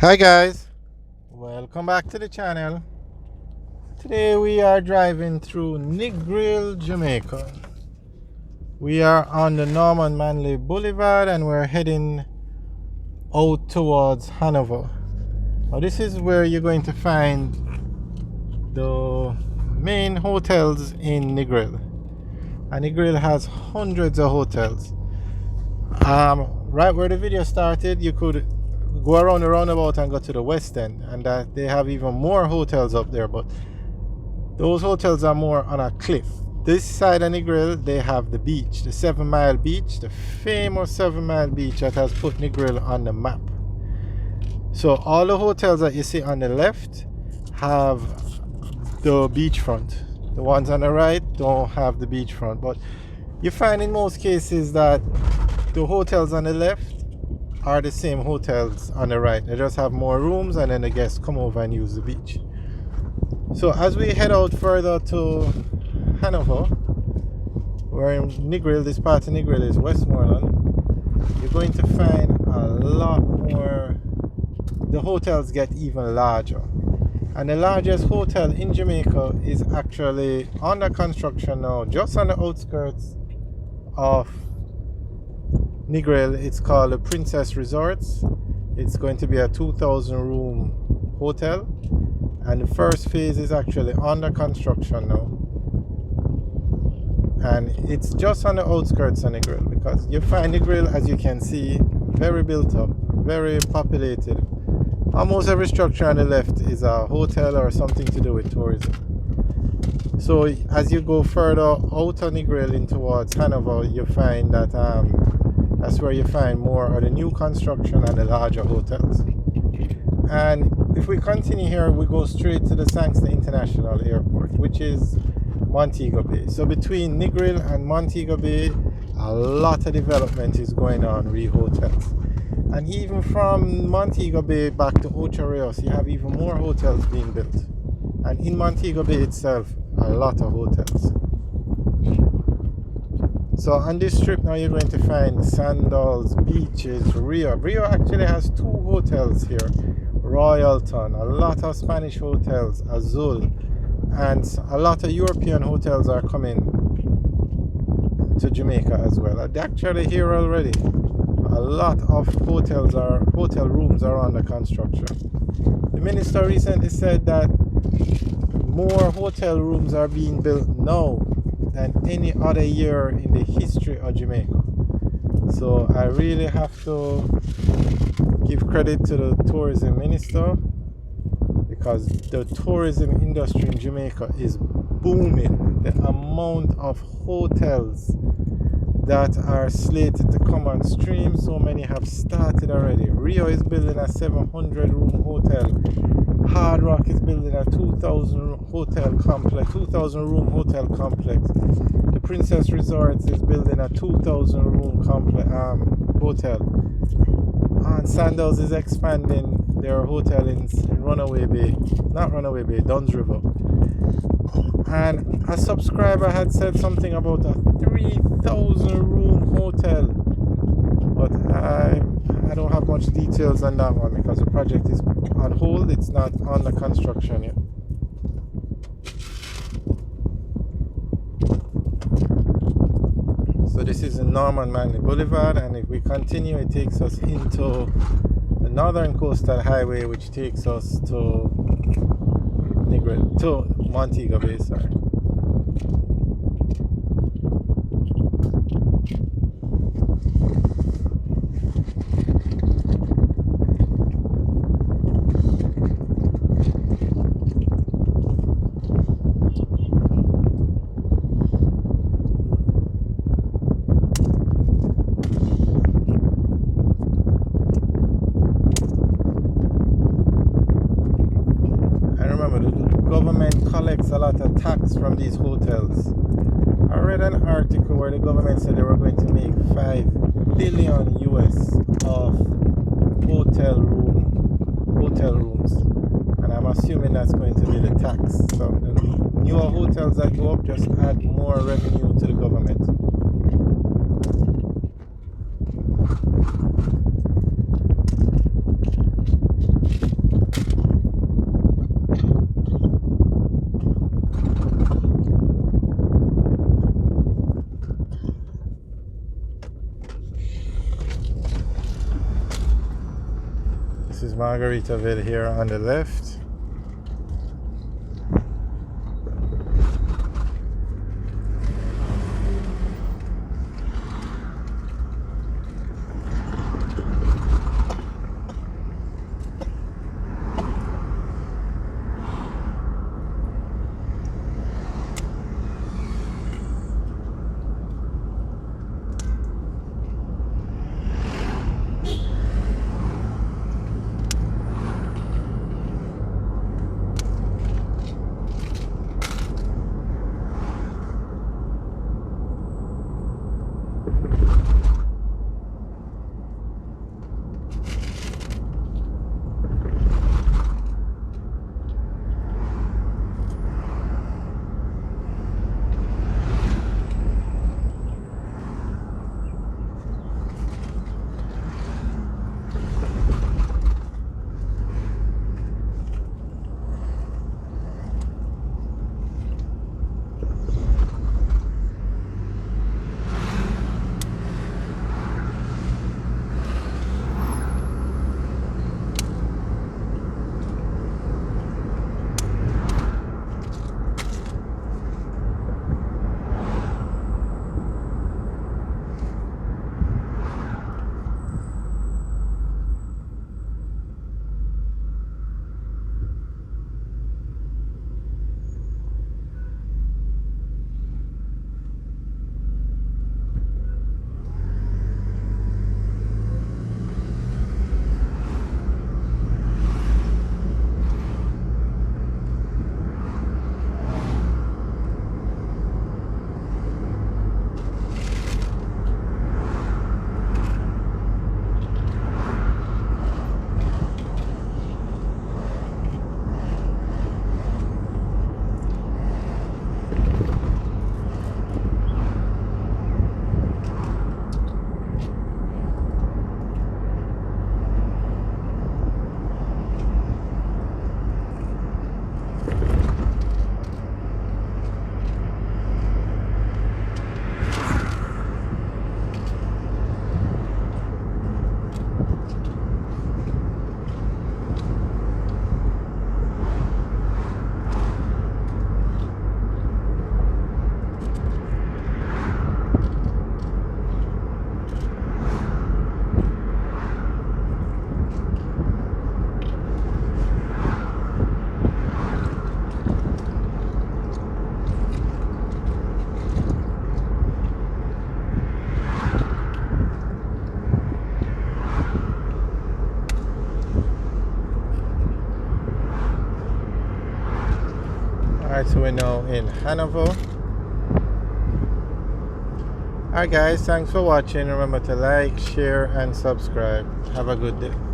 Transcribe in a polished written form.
Hi guys, welcome back to the channel. Today we are driving through Negril, Jamaica. We are on the Norman Manley Boulevard and we're heading out towards Hanover. Now this is where you're going to find the main hotels in Negril. And Negril has hundreds of hotels. Right where the video started, you could go around the roundabout and go to the west end, and that they have even more hotels up there, but those hotels are more on a cliff. This side of Negril, they have the beach, the 7 Mile Beach, the famous 7 Mile Beach that has put Negril on the map. So all the hotels that you see on the left have the beachfront. The ones on the right don't have the beachfront, but you find in most cases that the hotels on the left are the same hotels on the right. They just have more rooms and then the guests come over and use the beach. So as we head out further to Hanover, we're in Negril. This part of Negril is Westmoreland. You're going to find a lot more. The hotels get even larger. And the largest hotel in Jamaica is actually under construction now, just on the outskirts of Negril. It's called the Princess Resorts. It's going to be a 2,000 room hotel, and the first phase is actually under construction now, and it's just on the outskirts of Negril, because you find Negril, as you can see, very built up, very populated. Almost every structure on the left is a hotel or something to do with tourism. So as you go further out of Negril in towards Hanover, you find that that's where you find more of the new construction and the larger hotels. And if we continue here, we go straight to the Sangster International Airport, which is Montego Bay. So between Negril and Montego Bay, a lot of development is going on, re-hotels. And even from Montego Bay back to Ocho Rios, you have even more hotels being built. And in Montego Bay itself, a lot of hotels. So on this trip now, you're going to find Sandals, Beaches, Rio. Rio actually has 2 hotels here. Royalton, a lot of Spanish hotels, Azul, and a lot of European hotels are coming to Jamaica as well. They're actually here already. A lot of hotel rooms are under construction. The minister recently said that more hotel rooms are being built now than any other year in the history of Jamaica. So I really have to give credit to the tourism minister, because the tourism industry in Jamaica is booming. The amount of hotels that are slated to come on stream, so many have started already. Rio is building a 700 room hotel. Hard Rock is building a 2,000 room hotel complex. The Princess Resorts is building a 2,000 room hotel. And Sandals is expanding their hotel in Duns River. And a subscriber had said something about a 3,000 room hotel, but I don't have much details on that one because the project is on hold. It's not under construction yet. So this is the Norman Manley Boulevard, and if we continue, it takes us into the Northern Coastal Highway, which takes us to Montego Bay, sorry. Collects a lot of tax from these hotels. I read an article where the government said they were going to make $5 billion US of hotel rooms, and I'm assuming that's going to be the tax. So the newer hotels that go up just add more revenue to the government. This is Margaritaville here on the left. Alright, so we're now in Hanover. Alright guys, thanks for watching. Remember to like, share and subscribe. Have a good day.